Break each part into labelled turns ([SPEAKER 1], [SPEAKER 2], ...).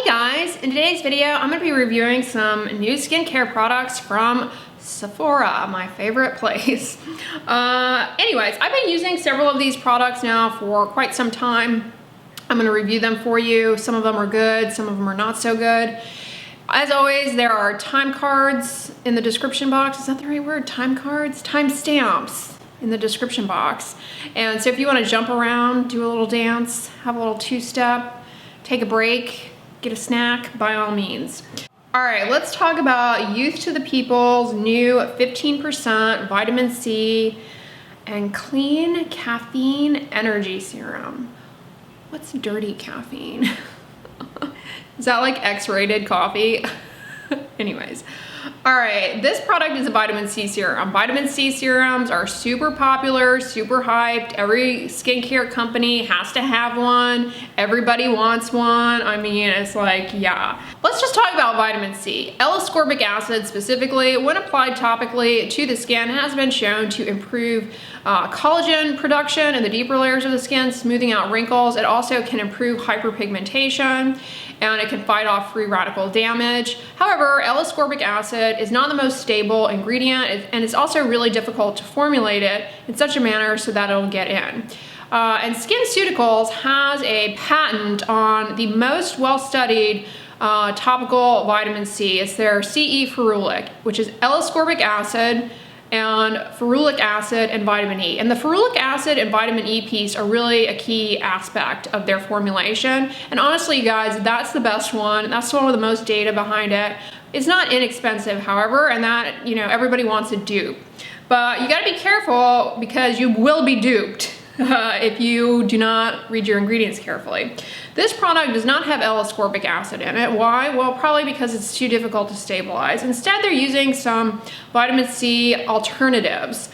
[SPEAKER 1] Hey guys, in today's video I'm going to be reviewing some new skincare products from Sephora, my favorite place. Anyways, I've been using several of these products now for quite some time. I'm going to review them for you. Some of them are good, some of them are not so good. As always, there are time cards in the description box. Is that the right word? Time cards? Time stamps in the description box. And so if you want to jump around, do a little dance, have a little two-step, take a break, get a snack, by all means. All right, let's talk about Youth to the People's new 15% vitamin C and clean caffeine energy serum. What's dirty caffeine? Is that like X-rated coffee? Anyways. All right, this product is a vitamin C serum. Vitamin C serums are super popular, super hyped. Every skincare company has to have one. Everybody wants one. I mean, it's like, yeah. Let's just talk about vitamin C. L-ascorbic acid specifically, when applied topically to the skin, has been shown to improve collagen production in the deeper layers of the skin, smoothing out wrinkles. It also can improve hyperpigmentation, and it can fight off free radical damage. However, L-ascorbic acid is not the most stable ingredient, and it's also really difficult to formulate it in such a manner so that it'll get in. And SkinCeuticals has a patent on the most well-studied topical vitamin C. It's their CE ferulic, which is L-ascorbic acid and ferulic acid and vitamin E. And the ferulic acid and vitamin E piece are really a key aspect of their formulation. And honestly, you guys, that's the best one. That's the one with the most data behind it. It's not inexpensive, however, and that, you know, everybody wants a dupe. But you gotta be careful because you will be duped if you do not read your ingredients carefully. This product does not have L-ascorbic acid in it. Why? Well, probably because it's too difficult to stabilize. Instead, they're using some vitamin C alternatives,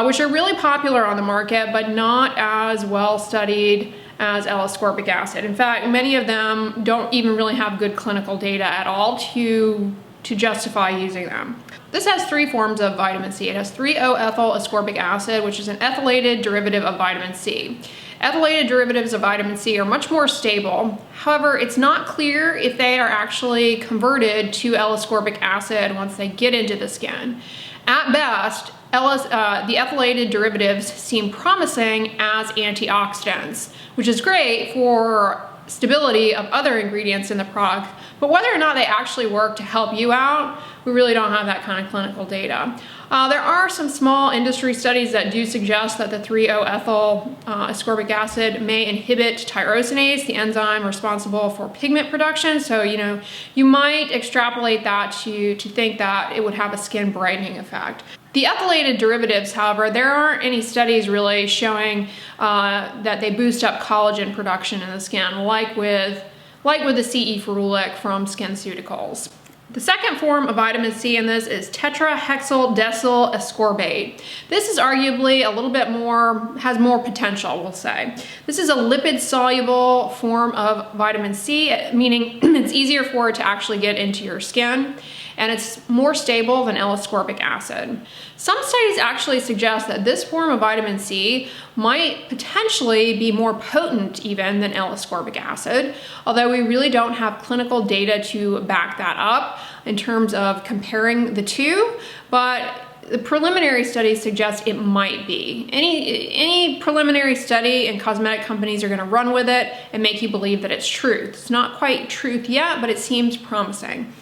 [SPEAKER 1] which are really popular on the market, but not as well studied as L-ascorbic acid. In fact, many of them don't even really have good clinical data at all to justify using them. This has three forms of vitamin C. It has 3-O-ethyl ascorbic acid, which is an ethylated derivative of vitamin C. Ethylated derivatives of vitamin C are much more stable. However, it's not clear if they are actually converted to L-ascorbic acid once they get into the skin. At best, the ethylated derivatives seem promising as antioxidants, which is great for stability of other ingredients in the product, but whether or not they actually work to help you out, we really don't have that kind of clinical data. There are some small industry studies that do suggest that the 3-O-ethyl ascorbic acid may inhibit tyrosinase, the enzyme responsible for pigment production. So, you know, you might extrapolate that to think that it would have a skin brightening effect. The ethylated derivatives, however, there aren't any studies really showing that they boost up collagen production in the skin, like with the CE ferulic from SkinCeuticals. The second form of vitamin C in this is tetrahexyldecyl ascorbate. This is arguably a little bit more, has more potential, we'll say. This is a lipid-soluble form of vitamin C, meaning it's easier for it to actually get into your skin, and it's more stable than L-ascorbic acid. Some studies actually suggest that this form of vitamin C might potentially be more potent even than L-ascorbic acid, although we really don't have clinical data to back that up in terms of comparing the two, but the preliminary studies suggest it might be. Any preliminary study, and cosmetic companies are gonna run with it and make you believe that it's truth. It's not quite truth yet, but it seems promising.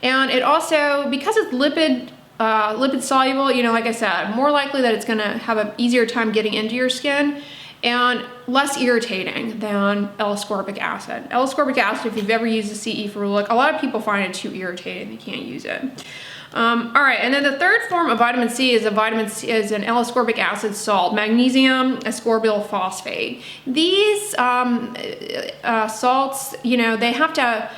[SPEAKER 1] And it also, because it's lipid soluble, you know, like I said, more likely that it's gonna have an easier time getting into your skin and less irritating than L-ascorbic acid. L-ascorbic acid, if you've ever used the CE ferulic, a lot of people find it too irritating, they can't use it. All right, and then the third form of vitamin C is an L-ascorbic acid salt, magnesium ascorbyl phosphate. These salts, you know, they have to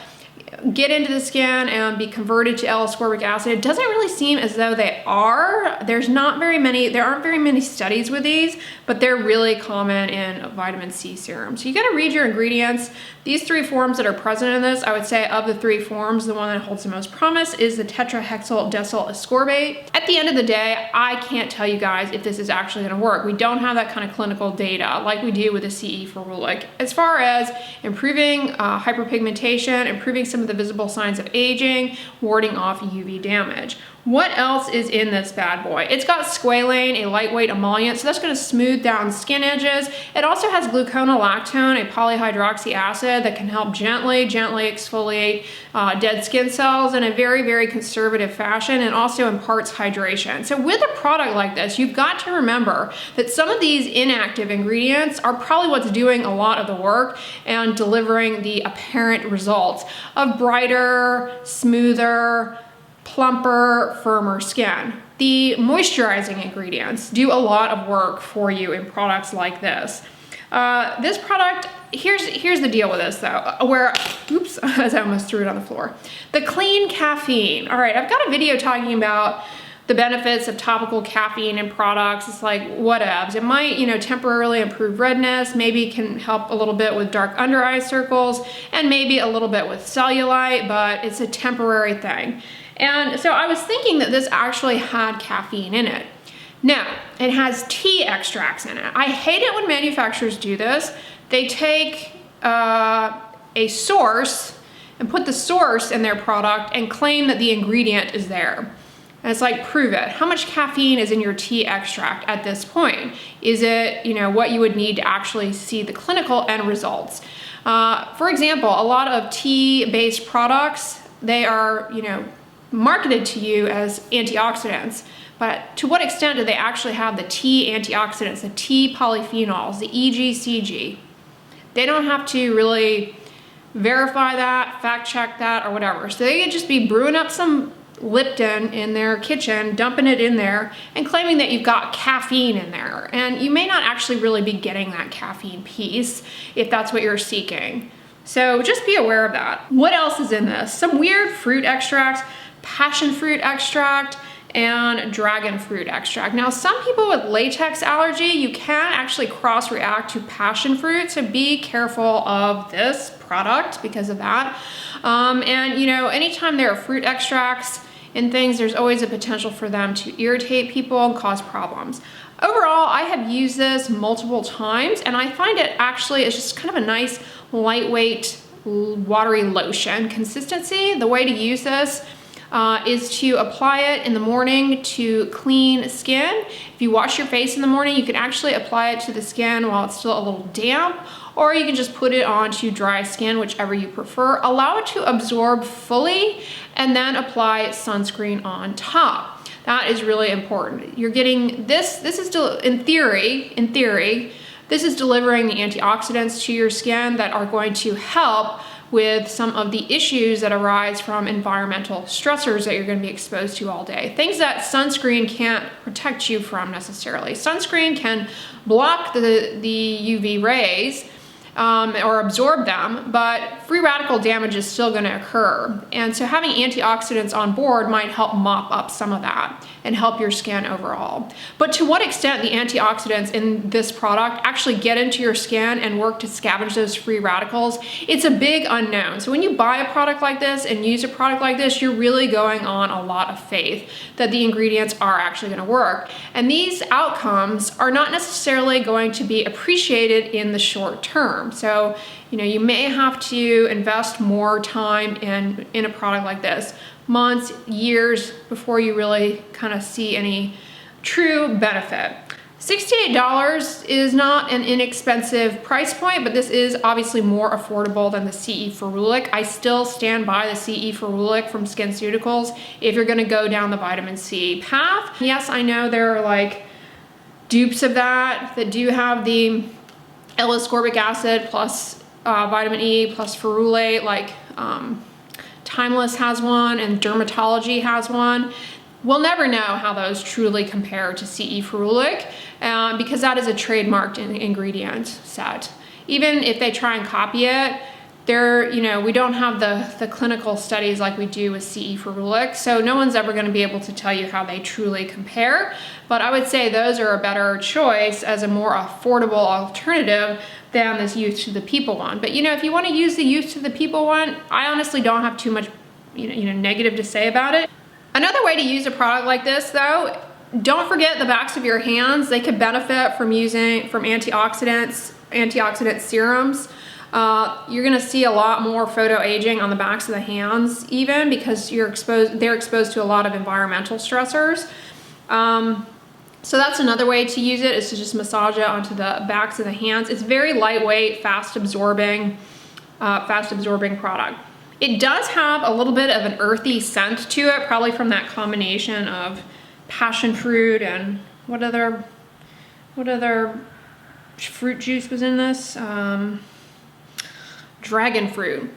[SPEAKER 1] get into the skin and be converted to L-ascorbic acid. It doesn't really seem as though they are. There aren't very many studies with these, but they're really common in vitamin C serum. So you gotta read your ingredients. These three forms that are present in this, I would say of the three forms, the one that holds the most promise is the tetrahexyldecyl ascorbate. At the end of the day, I can't tell you guys if this is actually gonna work. We don't have that kind of clinical data like we do with the CE ferulic. As far as improving hyperpigmentation, improving improving some of the visible signs of aging, warding off UV damage. What else is in this bad boy? It's got squalane, a lightweight emollient, so that's going to smooth down skin edges. It also has gluconolactone, a polyhydroxy acid that can help gently exfoliate dead skin cells in a very conservative fashion, and also imparts hydration. So with a product like this, you've got to remember that some of these inactive ingredients are probably what's doing a lot of the work and delivering the apparent results of brighter, smoother, plumper, firmer skin. The moisturizing ingredients do a lot of work for you in products like this. This product, here's the deal with this though, oops, I almost threw it on the floor. The clean caffeine. All right, I've got a video talking about the benefits of topical caffeine in products. It's like, whatevs. It might, temporarily improve redness, maybe can help a little bit with dark under eye circles, and maybe a little bit with cellulite, but it's a temporary thing. And so I was thinking that this actually had caffeine in it. Now, it has tea extracts in it. I hate it when manufacturers do this. They take a source and put the source in their product and claim that the ingredient is there. And it's like, prove it. How much caffeine is in your tea extract at this point? Is it, what you would need to actually see the clinical end results? For example, a lot of tea-based products, they are, marketed to you as antioxidants, but to what extent do they actually have the tea antioxidants, the tea polyphenols, the EGCG? They don't have to really verify that, fact check that, or whatever. So they could just be brewing up some Lipton in their kitchen, dumping it in there, and claiming that you've got caffeine in there. And you may not actually really be getting that caffeine piece if that's what you're seeking. So just be aware of that. What else is in this? Some weird fruit extracts, passion fruit extract, and dragon fruit extract. Now, some people with latex allergy, you can actually cross-react to passion fruit, so be careful of this product because of that. And anytime there are fruit extracts in things, there's always a potential for them to irritate people and cause problems. Overall, I have used this multiple times, and I find it actually is just kind of a nice, lightweight, watery lotion consistency. The way to use this is to apply it in the morning to clean skin. If you wash your face in the morning, you can actually apply it to the skin while it's still a little damp, or you can just put it onto dry skin, whichever you prefer. Allow it to absorb fully, and then apply sunscreen on top. That is really important. You're getting this is still, in theory, this is delivering the antioxidants to your skin that are going to help with some of the issues that arise from environmental stressors that you're going to be exposed to all day. Things that sunscreen can't protect you from necessarily. Sunscreen can block the UV rays or absorb them, but free radical damage is still going to occur. And so having antioxidants on board might help mop up some of that and help your skin overall. But to what extent the antioxidants in this product actually get into your skin and work to scavenge those free radicals, it's a big unknown. So when you buy a product like this and use a product like this, you're really going on a lot of faith that the ingredients are actually going to work. And these outcomes are not necessarily going to be appreciated in the short term. So, you may have to invest more time in a product like this, months, years, before you really kind of see any true benefit. $68 is not an inexpensive price point, but this is obviously more affordable than the CE Ferulic. I still stand by the CE Ferulic from SkinCeuticals if you're gonna go down the vitamin C path. Yes, I know there are like dupes of that do have the L-ascorbic acid plus vitamin E plus ferulate, like Timeless has one and Dermatology has one. We'll never know how those truly compare to CE Ferulic because that is a trademarked ingredient set. Even if they try and copy it, we don't have the clinical studies like we do with CE Ferulic, so no one's ever going to be able to tell you how they truly compare. But I would say those are a better choice as a more affordable alternative than this Youth to the People one. But if you want to use the Youth to the People one, I honestly don't have too much negative to say about it. Another way to use a product like this though, don't forget the backs of your hands. They could benefit from antioxidant serums. You're gonna see a lot more photo aging on the backs of the hands, even because they're exposed to a lot of environmental stressors. So that's another way to use it, is to just massage it onto the backs of the hands. It's very lightweight, fast absorbing product. It does have a little bit of an earthy scent to it, probably from that combination of passion fruit and what other fruit juice was in this? Dragon fruit.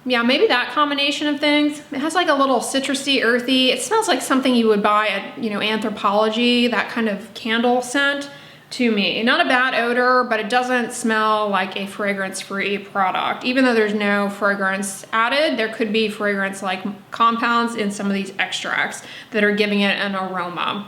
[SPEAKER 1] Yeah, maybe that combination of things. It has like a little citrusy, earthy. It smells like something you would buy at, you know, Anthropologie, that kind of candle scent to me. Not a bad odor, but it doesn't smell like a fragrance-free product. Even though there's no fragrance added, there could be fragrance-like compounds in some of these extracts that are giving it an aroma.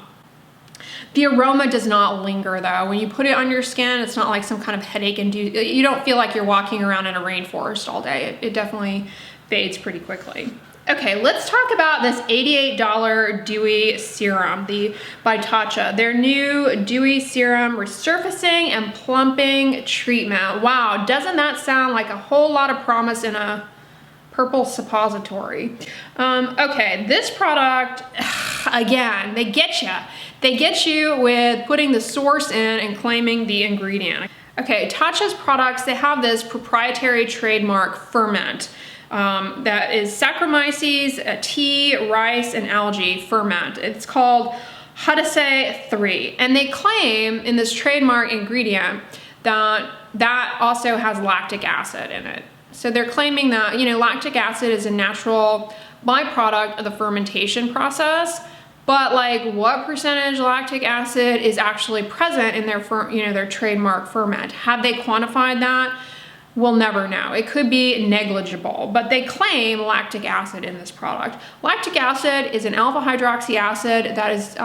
[SPEAKER 1] The aroma does not linger though. When you put it on your skin, it's not like some kind of headache you don't feel like you're walking around in a rainforest all day. It definitely fades pretty quickly. Okay, let's talk about this $88 dewy serum, by Tatcha. Their new dewy serum resurfacing and plumping treatment. Wow, doesn't that sound like a whole lot of promise in a purple suppository? Okay, this product, again, they get you. They get you with putting the source in and claiming the ingredient. Okay, Tatcha's products, they have this proprietary trademark ferment that is Saccharomyces, tea, rice, and algae ferment. It's called hydrating 3, and they claim in this trademark ingredient that also has lactic acid in it. So they're claiming that, you know, lactic acid is a natural byproduct of the fermentation process, but like what percentage lactic acid is actually present in their trademark ferment? Have they quantified that? We'll never know. It could be negligible, but they claim lactic acid in this product. Lactic acid is an alpha hydroxy acid that is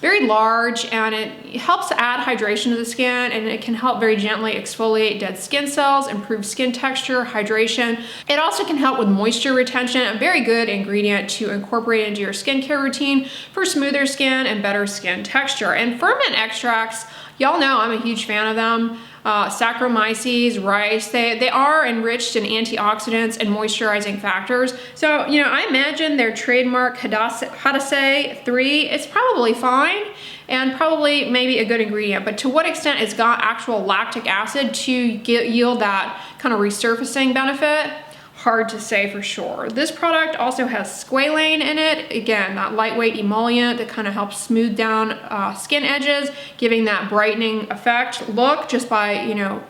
[SPEAKER 1] very large, and it helps add hydration to the skin, and it can help very gently exfoliate dead skin cells, improve skin texture, hydration. It also can help with moisture retention, a very good ingredient to incorporate into your skincare routine for smoother skin and better skin texture. And ferment extracts, y'all know I'm a huge fan of them. Saccharomyces, rice, they are enriched in antioxidants and moisturizing factors. So, you know, I imagine their trademark hydrating 3 is probably fine and probably maybe a good ingredient, but to what extent it's got actual lactic acid to yield that kind of resurfacing benefit? Hard to say for sure. This product also has squalane in it. Again, that lightweight emollient that kind of helps smooth down skin edges, giving that brightening effect look just by, you know,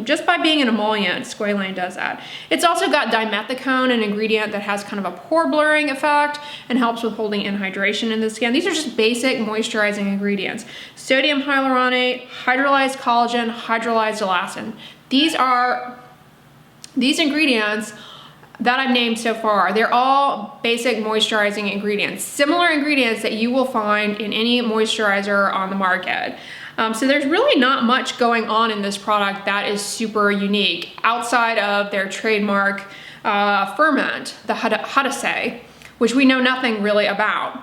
[SPEAKER 1] just by being an emollient. Squalane does that. It's also got dimethicone, an ingredient that has kind of a pore blurring effect and helps with holding in hydration in the skin. These are just basic moisturizing ingredients. Sodium hyaluronate, hydrolyzed collagen, hydrolyzed elastin. These ingredients that I've named so far, they're all basic moisturizing ingredients, similar ingredients that you will find in any moisturizer on the market. So there's really not much going on in this product that is super unique outside of their trademark ferment, the hydrating, which we know nothing really about.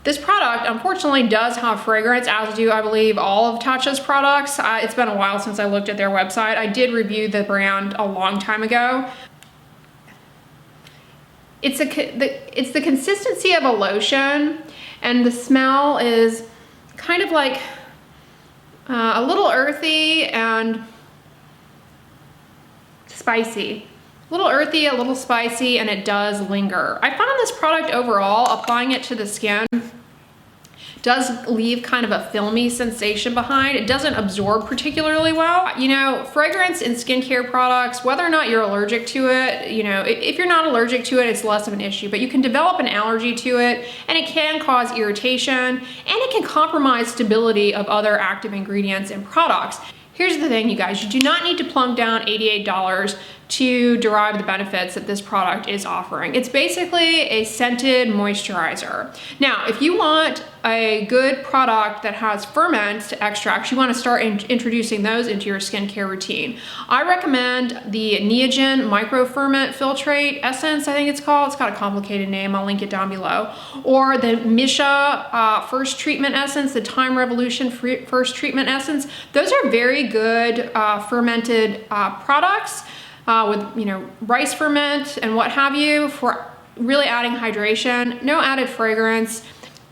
[SPEAKER 1] This product, unfortunately, does have fragrance, as do, I believe, all of Tatcha's products. It's been a while since I looked at their website. I did review the brand a long time ago. It's the consistency of a lotion, and the smell is kind of like a little earthy and spicy. A little earthy, a little spicy, and it does linger. I found this product overall, applying it to the skin, does leave kind of a filmy sensation behind. It doesn't absorb particularly well. You know, fragrance in skincare products, whether or not you're allergic to it, you know, if you're not allergic to it, it's less of an issue, but you can develop an allergy to it, and it can cause irritation, and it can compromise stability of other active ingredients in products. Here's the thing, you guys, you do not need to plunk down $88 to derive the benefits that this product is offering. It's basically a scented moisturizer. Now, if you want a good product that has ferment extracts, you want to start introducing those into your skincare routine. I recommend the Neogen Micro Ferment Filtrate Essence, I think it's called. It's got a complicated name, I'll link it down below. Or the Misha First Treatment Essence, the Time Revolution First Treatment Essence. Those are very good fermented products with, you know, rice ferment and what have you, for really adding hydration, no added fragrance.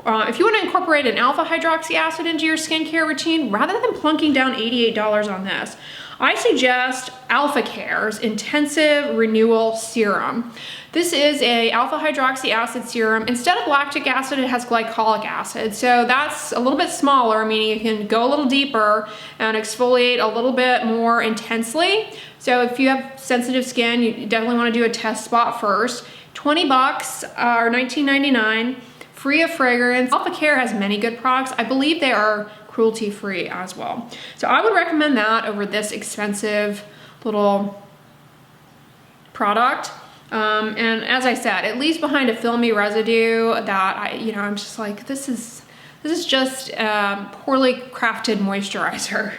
[SPEAKER 1] If you want to incorporate an alpha hydroxy acid into your skincare routine, rather than plunking down $88 on this, I suggest Alpha Care's Intensive Renewal Serum. This is a alpha hydroxy acid serum. Instead of lactic acid, it has glycolic acid. So that's a little bit smaller, meaning you can go a little deeper and exfoliate a little bit more intensely. So if you have sensitive skin, you definitely want to do a test spot first. 20 bucks or $19.99, free of fragrance. Alpha Care has many good products. I believe they are cruelty-free as well. So I would recommend that over this expensive little product. And as I said, at least behind a filmy residue that I'm just like, this is just poorly crafted moisturizer.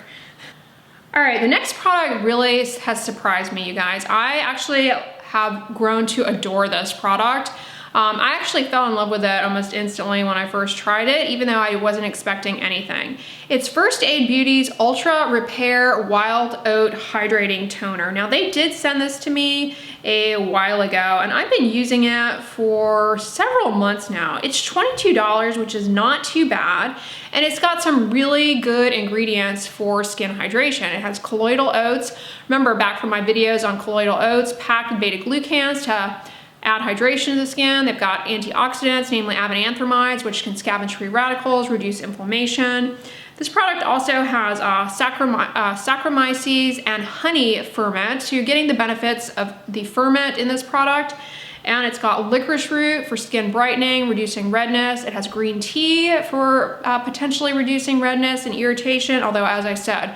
[SPEAKER 1] All right, the next product really has surprised me, you guys. I actually have grown to adore this product. I actually fell in love with it almost instantly when I first tried it, even though I wasn't expecting anything. It's First Aid Beauty's Ultra Repair Wild Oat Hydrating Toner. Now, they did send this to me a while ago, and I've been using it for several months now. It's $22, which is not too bad, and it's got some really good ingredients for skin hydration. It has colloidal oats. Remember back from my videos on colloidal oats, packed with beta-glucans to add hydration to the skin. They've got antioxidants, namely avenanthromides, which can scavenge free radicals, reduce inflammation. This product also has Saccharomyces and honey ferment, so you're getting the benefits of the ferment in this product. And it's got licorice root for skin brightening, reducing redness. It has green tea for potentially reducing redness and irritation, although as I said,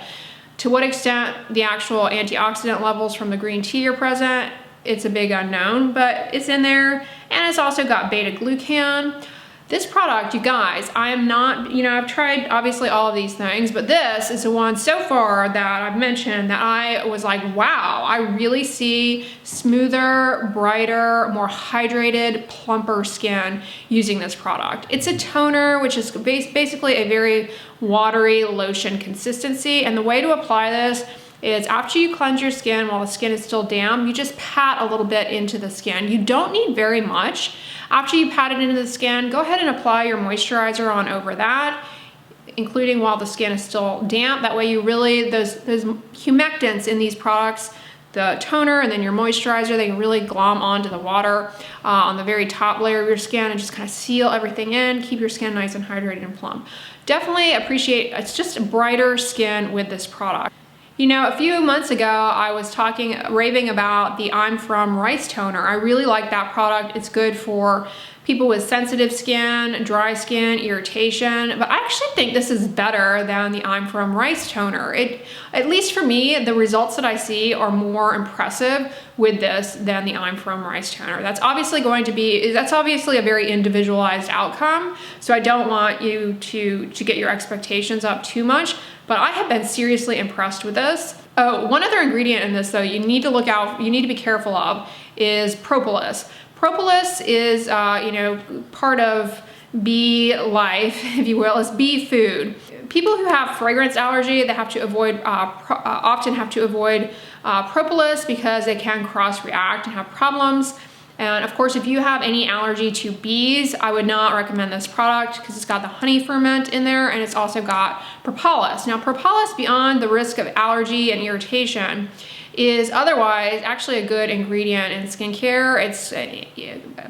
[SPEAKER 1] to what extent the actual antioxidant levels from the green tea are present, it's a big unknown, but it's in there. And it's also got beta-glucan. This product, you guys, I am not, I've tried obviously all of these things, but this is the one so far that I've mentioned that I was like, wow, I really see smoother, brighter, more hydrated, plumper skin using this product. It's a toner, which is basically a very watery lotion consistency. And the way to apply this is after you cleanse your skin while the skin is still damp, you just pat a little bit into the skin. You don't need very much. After you pat it into the skin, go ahead and apply your moisturizer on over that, including while the skin is still damp. That way you really, those humectants in these products, the toner and then your moisturizer, they can really glom onto the water on the very top layer of your skin and just kind of seal everything in, keep your skin nice and hydrated and plump. Definitely appreciate, it's just a brighter skin with this product. A few months ago, I was raving about the I'm From Rice Toner. I really like that product. It's good for people with sensitive skin, dry skin, irritation, but I actually think this is better than the I'm From Rice Toner. At least for me, the results that I see are more impressive with this than the I'm From Rice Toner. That's obviously a very individualized outcome, so I don't want you to get your expectations up too much, but I have been seriously impressed with this. Oh, one other ingredient in this though you need to be careful of is propolis. Propolis is, part of bee life, if you will, is bee food. People who have fragrance allergy, they have to avoid, often have to avoid propolis because they can cross-react and have problems. And of course, if you have any allergy to bees, I would not recommend this product because it's got the honey ferment in there and it's also got propolis. Now, propolis, beyond the risk of allergy and irritation, is otherwise actually a good ingredient in skincare. It's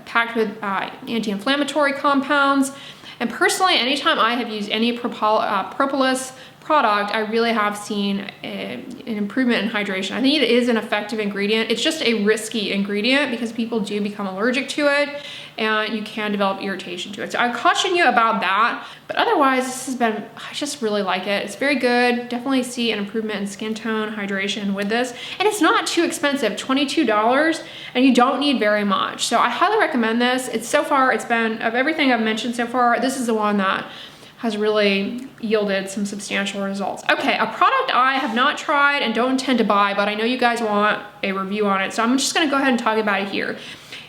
[SPEAKER 1] packed with anti-inflammatory compounds. And personally, anytime I have used any propolis product, I really have seen an improvement in hydration. I think it is an effective ingredient. It's just a risky ingredient because people do become allergic to it and you can develop irritation to it. So I caution you about that, but otherwise this has been, I just really like it. It's very good. Definitely see an improvement in skin tone, hydration with this. And it's not too expensive, $22, and you don't need very much. So I highly recommend this. It's so far, it's been, of everything I've mentioned so far, this is the one that has really yielded some substantial results. Okay, a product I have not tried and don't intend to buy, but I know you guys want a review on it, so I'm just gonna go ahead and talk about it here.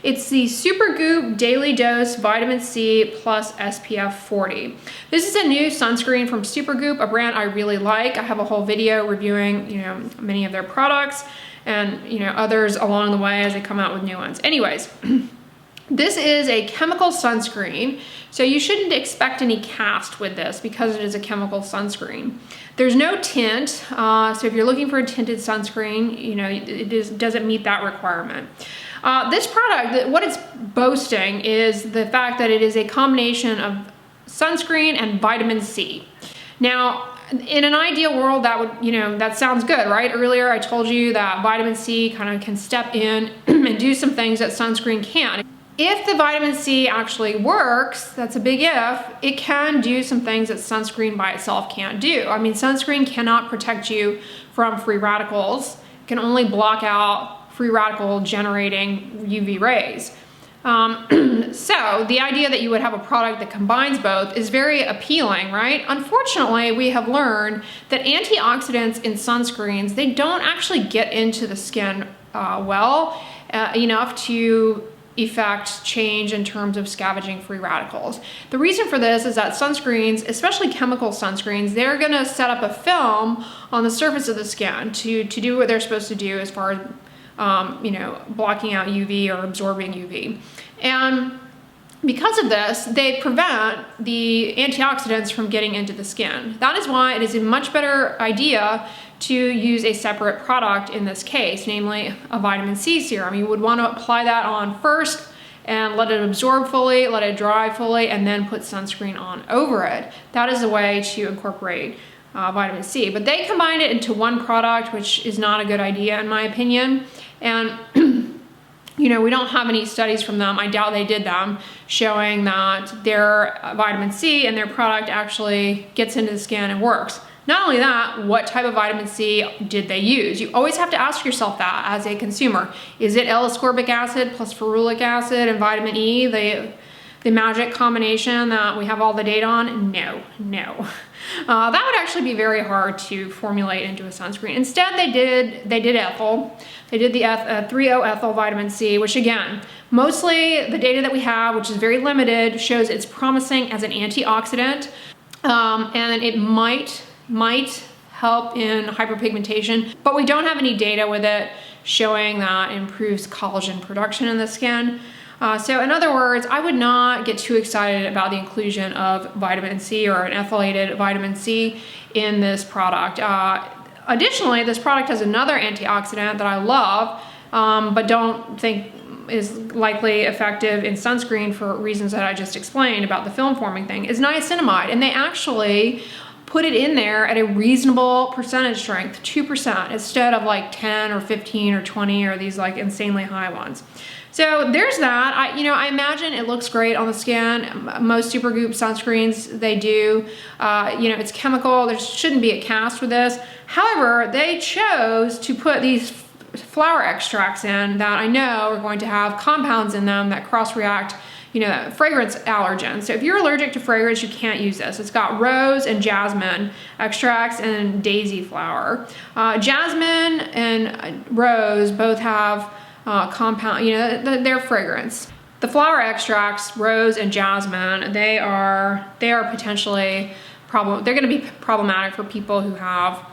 [SPEAKER 1] It's the Supergoop Daily Dose Vitamin C plus SPF 40. This is a new sunscreen from Supergoop, a brand I really like. I have a whole video reviewing, you know, many of their products and, you know, others along the way as they come out with new ones. Anyways, this is a chemical sunscreen, so you shouldn't expect any cast with this because it is a chemical sunscreen. There's no tint, so if you're looking for a tinted sunscreen, you know, it doesn't meet that requirement. This product, what it's boasting is the fact that it is a combination of sunscreen and vitamin C. Now, in an ideal world, that would, you know, that sounds good, right? Earlier I told you that vitamin C kind of can step in and do some things that sunscreen can't. If the vitamin C actually works, that's a big if, it can do some things that sunscreen by itself can't do. I mean, sunscreen cannot protect you from free radicals. It can only block out free radical generating UV rays. So the idea that you would have a product that combines both is very appealing, right? Unfortunately, we have learned that antioxidants in sunscreens, they don't actually get into the skin enough to effect change in terms of scavenging free radicals. The reason for this is that sunscreens, especially chemical sunscreens, they're gonna set up a film on the surface of the skin to do what they're supposed to do as far as you know, blocking out UV or absorbing UV. And because of this, they prevent the antioxidants from getting into the skin. That is why it is a much better idea to use a separate product in this case, namely a vitamin C serum. You would want to apply that on first and let it absorb fully, let it dry fully, and then put sunscreen on over it. That is a way to incorporate vitamin C. But they combined it into one product, which is not a good idea in my opinion. And you know, we don't have any studies from them, I doubt they did them, showing that their vitamin C and their product actually gets into the skin and works. Not only that, what type of vitamin C did they use? You always have to ask yourself that as a consumer. Is it L-ascorbic acid plus ferulic acid and vitamin E, the magic combination that we have all the data on? No. That would actually be very hard to formulate into a sunscreen. Instead, they did ethyl. They did the 3-O-ethyl vitamin C, which again, mostly the data that we have, which is very limited, shows it's promising as an antioxidant, and it might help in hyperpigmentation, but we don't have any data with it showing that it improves collagen production in the skin. So in other words, I would not get too excited about the inclusion of vitamin C or an ethylated vitamin C in this product. Additionally, this product has another antioxidant that I love, but don't think is likely effective in sunscreen for reasons that I just explained about the film forming thing, is niacinamide. And they actually put it in there at a reasonable percentage strength, 2%, instead of like 10 or 15 or 20 or these like insanely high ones. So there's that. I imagine it looks great on the skin. Most Supergoop sunscreens, they do. It's chemical. There shouldn't be a cast with this. However, they chose to put these flower extracts in that I know are going to have compounds in them that cross-react, fragrance allergens. So if you're allergic to fragrance, you can't use this. It's got rose and jasmine extracts and daisy flower. Jasmine and rose both have compound, their fragrance. The flower extracts, rose and jasmine, they are potentially they're going to be problematic for people who have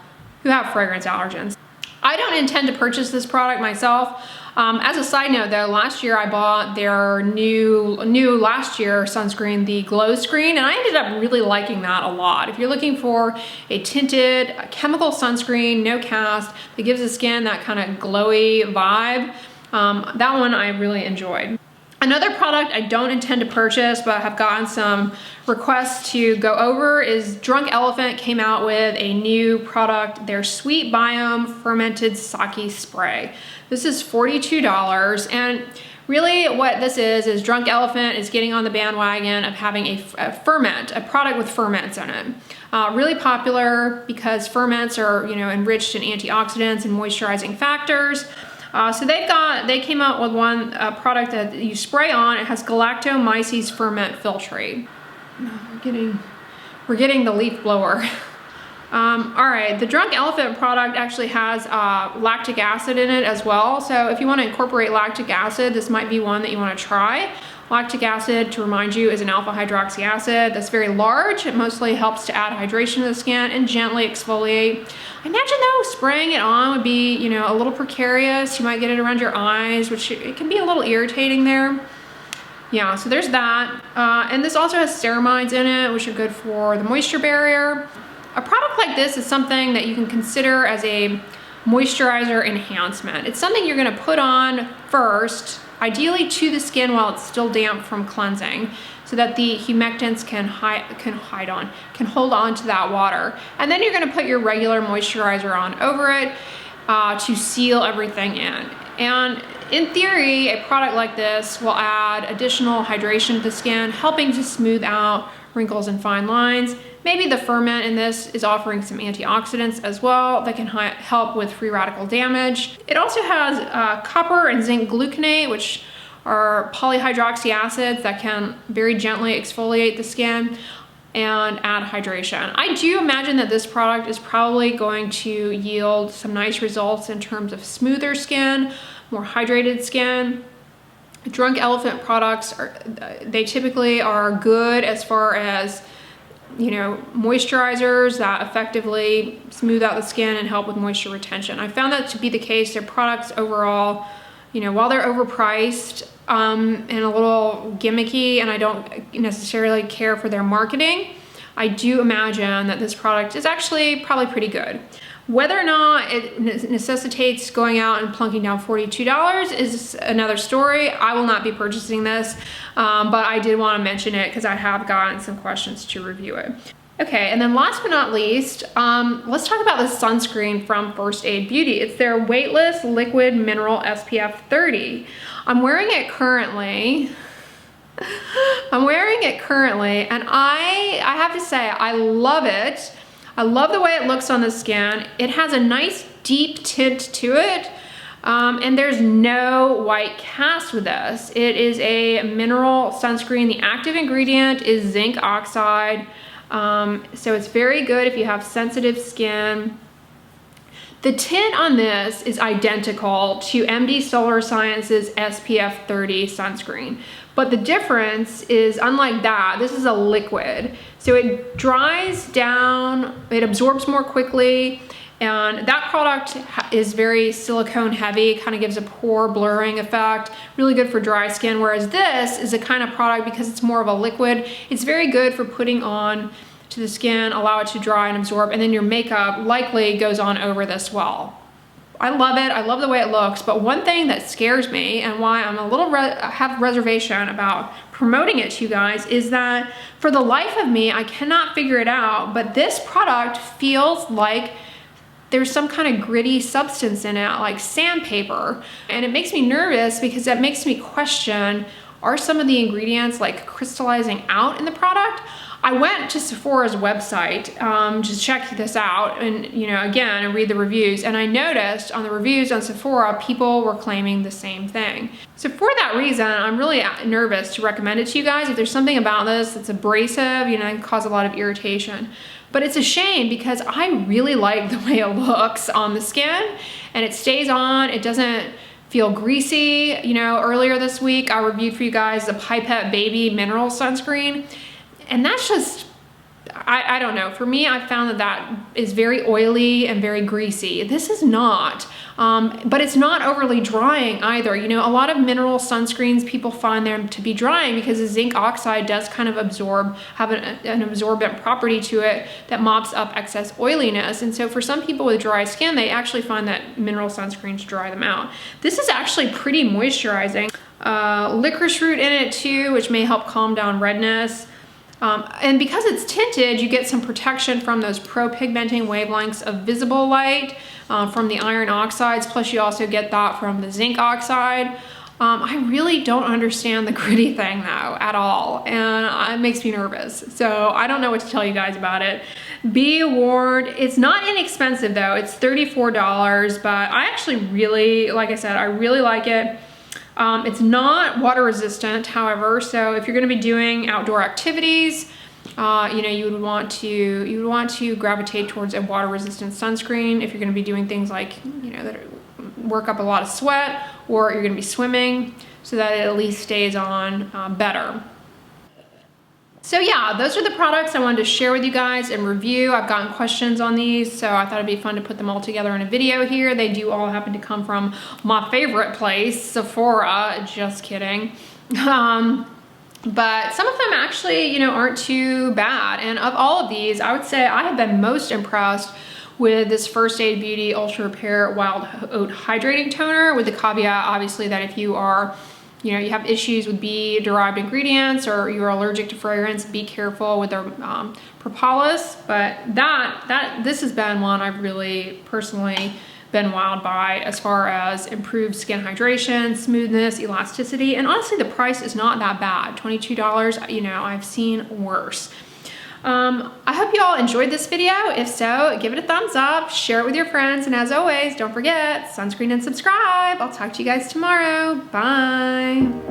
[SPEAKER 1] fragrance allergens. I don't intend to purchase this product myself. As a side note though, last year I bought their new last year sunscreen, the Glow Screen, and I ended up really liking that a lot. If you're looking for a tinted chemical sunscreen, no cast, that gives the skin that kind of glowy vibe, that one I really enjoyed. Another product I don't intend to purchase, but have gotten some requests to go over is Drunk Elephant came out with a new product, their Sweet Biome Fermented Sake Spray. This is $42, and really what this is Drunk Elephant is getting on the bandwagon of having a product with ferments in it. Really popular because ferments are, you know, enriched in antioxidants and moisturizing factors. So they came out with one product that you spray on. It has galactomyces ferment filtrate. We're getting the leaf blower. All right, the Drunk Elephant product actually has lactic acid in it as well. So if you want to incorporate lactic acid, this might be one that you want to try. Lactic acid, to remind you, is an alpha hydroxy acid that's very large. It mostly helps to add hydration to the skin and gently exfoliate. I imagine though, spraying it on would be, you know, a little precarious. You might get it around your eyes, which it can be a little irritating there. Yeah, so there's that. And this also has ceramides in it, which are good for the moisture barrier. A product like this is something that you can consider as a moisturizer enhancement. It's something you're gonna put on first, ideally to the skin while it's still damp from cleansing, so that the humectants can hold on to that water. And then you're gonna put your regular moisturizer on over it to seal everything in. And in theory, a product like this will add additional hydration to the skin, helping to smooth out wrinkles and fine lines. Maybe the ferment in this is offering some antioxidants as well that can help with free radical damage. It also has copper and zinc gluconate, which are polyhydroxy acids that can very gently exfoliate the skin and add hydration. I do imagine that this product is probably going to yield some nice results in terms of smoother skin, more hydrated skin. Drunk Elephant products they typically are good as far as, you know, moisturizers that effectively smooth out the skin and help with moisture retention. I found that to be the case. Their products overall, you know, while they're overpriced and a little gimmicky, and I don't necessarily care for their marketing, I do imagine that this product is actually probably pretty good. Whether or not it necessitates going out and plunking down $42 is another story. I will not be purchasing this, but I did want to mention it because I have gotten some questions to review it. Okay, and then last but not least, let's talk about the sunscreen from First Aid Beauty. It's their weightless liquid mineral SPF 30. I'm wearing it currently, and I have to say, I love it. I love the way it looks on the skin. It has a nice deep tint to it, and there's no white cast with this. It is a mineral sunscreen. The active ingredient is zinc oxide, so it's very good if you have sensitive skin. The tint on this is identical to MD Solar Science's SPF 30 sunscreen. But the difference is, unlike that, this is a liquid. So it dries down, it absorbs more quickly, and that product is very silicone heavy, kind of gives a pore blurring effect, really good for dry skin, whereas this is a kind of product, because it's more of a liquid, it's very good for putting on to the skin, allow it to dry and absorb, and then your makeup likely goes on over this well. I love it. I love the way it looks, but one thing that scares me and why I'm a little have reservation about promoting it to you guys is that for the life of me, I cannot figure it out, but this product feels like there's some kind of gritty substance in it, like sandpaper, and it makes me nervous because that makes me question, are some of the ingredients like crystallizing out in the product? I went to Sephora's website to check this out and, you know, again, and read the reviews. And I noticed on the reviews on Sephora, people were claiming the same thing. So for that reason, I'm really nervous to recommend it to you guys. If there's something about this that's abrasive, you know, it can cause a lot of irritation. But it's a shame because I really like the way it looks on the skin and it stays on. It doesn't feel greasy. You know, earlier this week, I reviewed for you guys the Pipette Baby Mineral Sunscreen. And that's just, I don't know. For me, I found that is very oily and very greasy. This is not. but it's not overly drying either. You know, a lot of mineral sunscreens, people find them to be drying because the zinc oxide does kind of have an absorbent property to it that mops up excess oiliness. And so for some people with dry skin, they actually find that mineral sunscreens dry them out. This is actually pretty moisturizing. Licorice root in it too, which may help calm down redness. And because it's tinted, you get some protection from those pro-pigmenting wavelengths of visible light from the iron oxides, plus you also get that from the zinc oxide. I really don't understand the gritty thing though at all, and it makes me nervous. So I don't know what to tell you guys about it. Be warned, it's not inexpensive though. It's $34, but I actually really, like I said, I really like it. It's not water resistant, however, so if you're going to be doing outdoor activities, you know, you would want to gravitate towards a water resistant sunscreen if you're going to be doing things like, you know, that work up a lot of sweat, or you're going to be swimming, so that it at least stays on better. So yeah, those are the products I wanted to share with you guys and review. I've gotten questions on these, so I thought it'd be fun to put them all together in a video here. They do all happen to come from my favorite place, Sephora. Just kidding. But some of them actually, you know, aren't too bad. And of all of these, I would say I have been most impressed with this First Aid Beauty Ultra Repair Wild Oat Hydrating Toner, with the caveat, obviously, that if you are, you know, you have issues with bee-derived ingredients or you're allergic to fragrance, be careful with their propolis. But this has been one I've really personally been wowed by as far as improved skin hydration, smoothness, elasticity, and honestly, the price is not that bad. $22, you know, I've seen worse. I hope you all enjoyed this video. If so, give it a thumbs up, share it with your friends, and as always, don't forget, sunscreen and subscribe. I'll talk to you guys tomorrow. Bye.